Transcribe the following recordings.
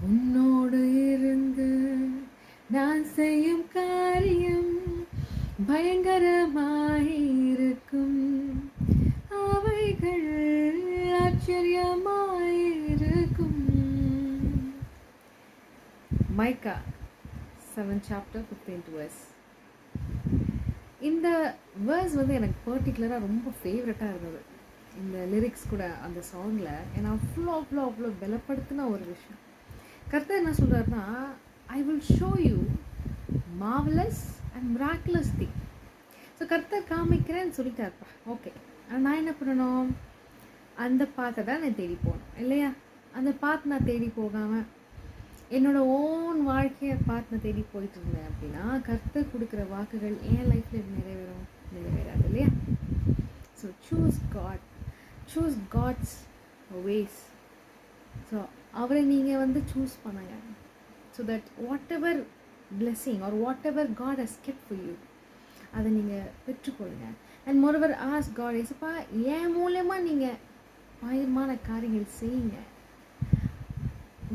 உன்னோடு இருந்து நான் செய்யும் காரியம் பயங்கரமாயிருக்கும், அவைகள் ஆச்சரியமாயிருக்கும். மைக்கா 7 chapter 15th verse. இந்த வேர்ஸ் வந்து எனக்கு பர்டிகுலராக ரொம்ப ஃபேவரட்டாக இருந்தது. இந்த லிரிக்ஸ் கூட அந்த சாங்கில் ஏன்னா அவ்வளோ பலப்படுத்தின ஒரு விஷயம். கர்த்தர் என்ன சொல்கிறாருன்னா, I will show you marvellous and miraculous thing. So கர்த்தர் காமிக்கிறேன்னு சொல்லிட்டாருப்பா, ஓகே. ஆனால் நான் என்ன பண்ணணும்? அந்த பாத்தை தான் நான் தேடி போகணும் இல்லையா? அந்த பாத்து நான் தேடி போகாமல் என்னோடய ஓன் வாழ்க்கையை பார்த்து நான் தேடி போயிட்டு இருந்தேன் அப்படின்னா கர்த்தர் கொடுக்குற வாக்குகள் என் லைஃப்பில் நிறைவேறாது இல்லையா? So choose God's ways. So அவரை நீங்கள் வந்து சூஸ் பண்ணுங்க. So that whatever blessing are whatever God has kept for you அதை நீங்கள் பெற்றுக்கொள்ளுங்க. அண்ட் மோரோவர் ஆஸ்க் காட், ஏசப்பா என் மூலமாக நீங்கள் பயமான காரியங்கள் செய்யுங்க,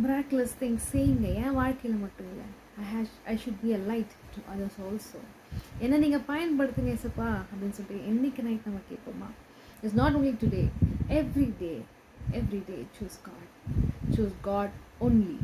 miraculous things செய்யுங்க. என் வாழ்க்கையில் மட்டும் இல்லை, I should be a light to others also. என்ன நீங்கள் பயன்படுத்துங்க ஏசப்பா அப்படின்னு சொல்லிட்டு என்னைக்கு நைட் நம்ம கேட்போமா? It's not only today, every day choose God only.